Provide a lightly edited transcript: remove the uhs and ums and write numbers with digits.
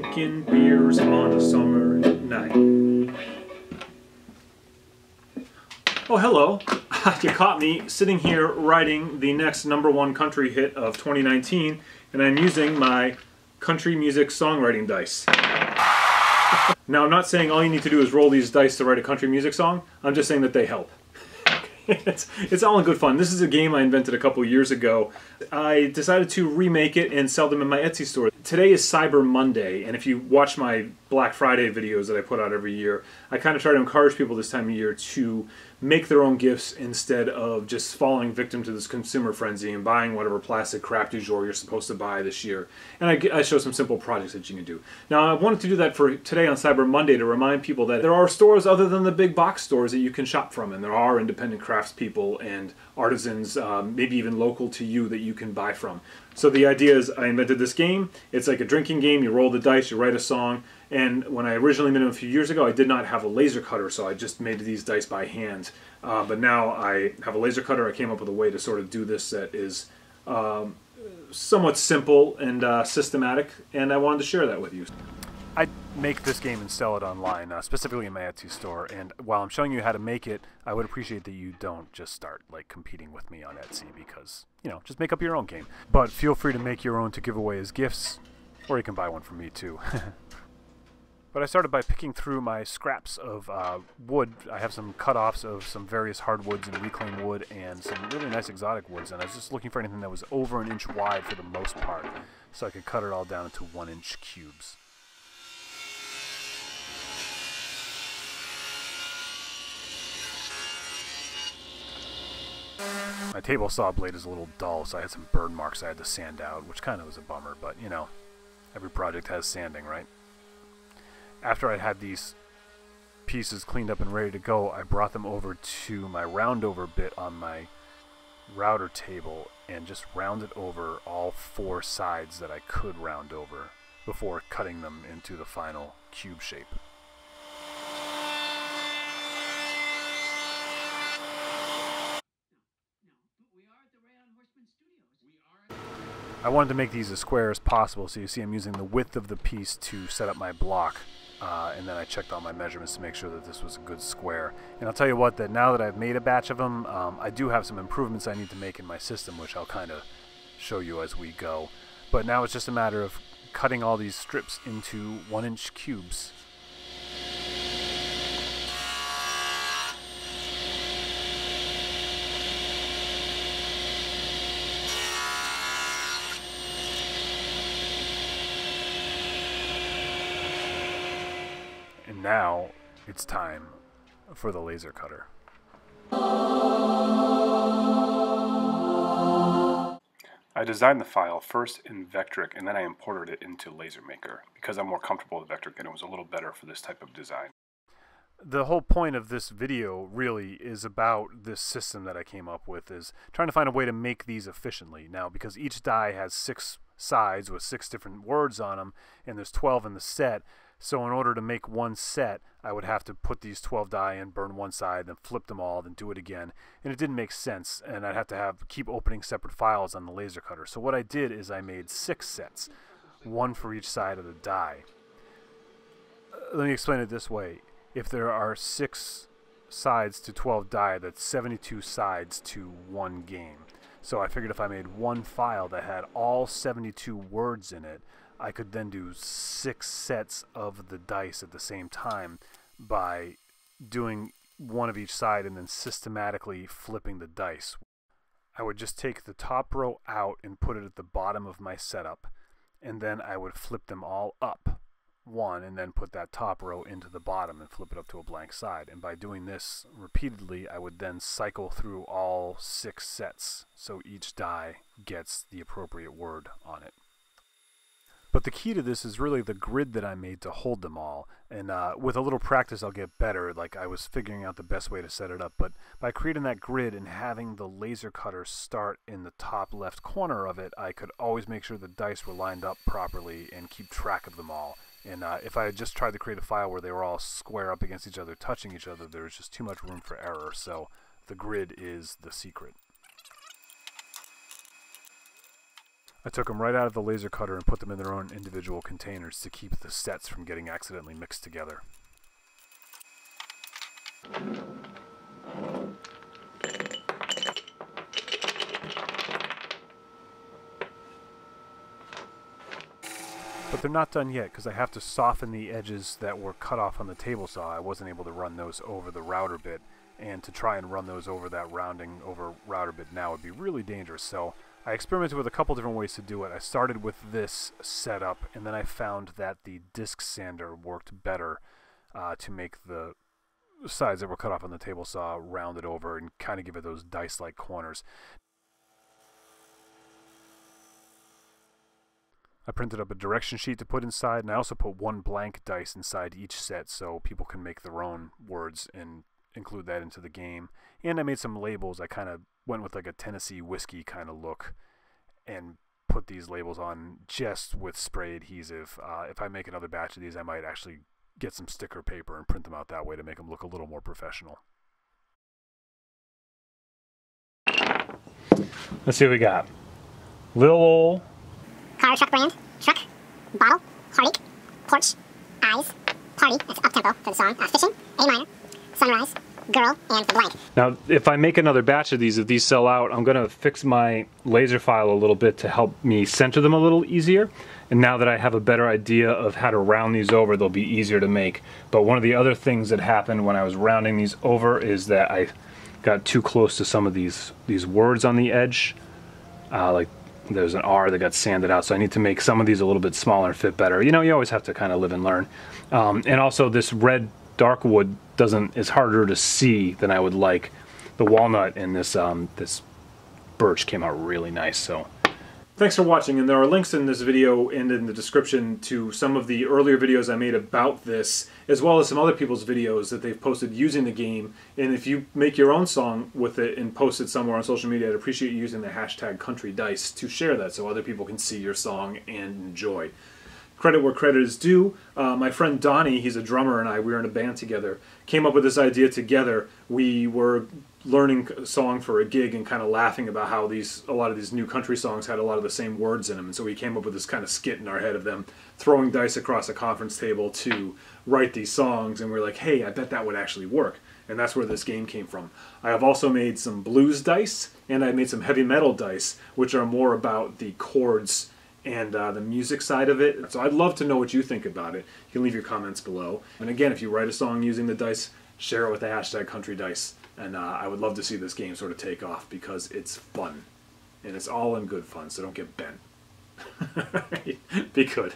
drinking beers on a summer night. Oh, hello. You caught me sitting here writing the next #1 country hit of 2019, and I'm using my country music songwriting dice. Now, I'm not saying all you need to do is roll these dice to write a country music song. I'm just saying that they help. It's all in good fun. This is a game I invented a couple years ago. I decided to remake it and sell them in my Etsy store. Today is Cyber Monday, and if you watch my Black Friday videos that I put out every year, I kind of try to encourage people this time of year to make their own gifts instead of just falling victim to this consumer frenzy and buying whatever plastic crap du jour you're supposed to buy this year. And I show some simple projects that you can do. Now, I wanted to do that for today on Cyber Monday to remind people that there are stores other than the big box stores that you can shop from, and there are independent craftspeople and artisans, maybe even local to you, that you can buy from. So the idea is I invented this game. It's like a drinking game. You roll the dice, you write a song, and when I originally made them a few years ago, I did not have a laser cutter, so I just made these dice by hand. But now I have a laser cutter. I came up with a way to sort of do this that is somewhat simple and systematic, and I wanted to share that with you. I make this game and sell it online, specifically in my Etsy store, and while I'm showing you how to make it, I would appreciate that you don't just start like competing with me on Etsy, because, you know, just make up your own game. But feel free to make your own to give away as gifts, or you can buy one from me too. But I started by picking through my scraps of wood. I have some cut-offs of some various hardwoods and reclaimed wood and some really nice exotic woods, and I was just looking for anything that was over an inch wide for the most part, so I could cut it all down into 1-inch cubes. My table saw blade is a little dull, so I had some burn marks I had to sand out, which kind of was a bummer, but, you know, every project has sanding, right? After I had these pieces cleaned up and ready to go, I brought them over to my roundover bit on my router table and just rounded over all 4 sides that I could round over before cutting them into the final cube shape. I wanted to make these as square as possible, so you see I'm using the width of the piece to set up my block, and then I checked all my measurements to make sure that this was a good square. And I'll tell you what, that now that I've made a batch of them, I do have some improvements I need to make in my system, which I'll kind of show you as we go. But now it's just a matter of cutting all these strips into 1-inch cubes. And now it's time for the laser cutter. I designed the file first in Vectric, and then I imported it into LaserMaker because I'm more comfortable with Vectric and it was a little better for this type of design. The whole point of this video really is about this system that I came up with, is trying to find a way to make these efficiently. Now, because each die has 6 sides with 6 different words on them, and there's 12 in the set, so in order to make one set, I would have to put these 12 die in, burn one side, then flip them all, then do it again. And it didn't make sense, and I'd have to keep opening separate files on the laser cutter. So what I did is I made 6 sets, 1 for each side of the die. Let me explain it this way. If there are 6 sides to 12 die, that's 72 sides to 1 game. So I figured if I made one file that had all 72 words in it, I could then do 6 sets of the dice at the same time by doing 1 of each side and then systematically flipping the dice. I would just take the top row out and put it at the bottom of my setup, and then I would flip them all up 1 and then put that top row into the bottom and flip it up to a blank side. And by doing this repeatedly, I would then cycle through all 6 sets, so each die gets the appropriate word on it. But the key to this is really the grid that I made to hold them all, and with a little practice I'll get better. Like, I was figuring out the best way to set it up, but by creating that grid and having the laser cutter start in the top left corner of it, I could always make sure the dice were lined up properly and keep track of them all. And if I had just tried to create a file where they were all square up against each other, touching each other, there was just too much room for error, so the grid is the secret. I took them right out of the laser cutter and put them in their own individual containers to keep the sets from getting accidentally mixed together. But they're not done yet because I have to soften the edges that were cut off on the table saw. I wasn't able to run those over the router bit, and to try and run those over that rounding over router bit now would be really dangerous. So I experimented with a couple different ways to do it. I started with this setup, and then I found that the disc sander worked better to make the sides that were cut off on the table saw rounded over and kind of give it those dice-like corners. I printed up a direction sheet to put inside, and I also put one blank dice inside each set so people can make their own words and include that into the game. And I made some labels. I kind of went with like a Tennessee whiskey kind of look and put these labels on just with spray adhesive. If I make another batch of these, I might actually get some sticker paper and print them out that way to make them look a little more professional. Let's see what we got. Little ol' car, truck brand, truck, bottle, heartache, porch, eyes, party, that's up-tempo for the song, fishing, A minor, sunrise, girl, and the blank. Now, if I make another batch of these, if these sell out, I'm going to fix my laser file a little bit to help me center them a little easier. And now that I have a better idea of how to round these over, they'll be easier to make. But one of the other things that happened when I was rounding these over is that I got too close to some of these words on the edge. Like there's an R that got sanded out, so I need to make some of these a little bit smaller and fit better. You know, you always have to kind of live and learn. And also this red dark wood is harder to see than I would like. The walnut and this birch came out really nice. So thanks for watching, and there are links in this video and in the description to some of the earlier videos I made about this, as well as some other people's videos that they've posted using the game. And if you make your own song with it and post it somewhere on social media, I'd appreciate you using the hashtag CountryDice to share that so other people can see your song and enjoy. Credit where credit is due. My friend Donnie, he's a drummer, and we were in a band together, came up with this idea together. We were learning a song for a gig and kind of laughing about how a lot of these new country songs had a lot of the same words in them. And so we came up with this kind of skit in our head of them throwing dice across a conference table to write these songs. And we're like, hey, I bet that would actually work. And that's where this game came from. I have also made some blues dice, and I made some heavy metal dice, which are more about the chords and the music side of it. So I'd love to know what you think about it. You can leave your comments below. And again, if you write a song using the dice, share it with the hashtag CountryDice. And I would love to see this game sort of take off because it's fun. And it's all in good fun, so don't get bent. Be good.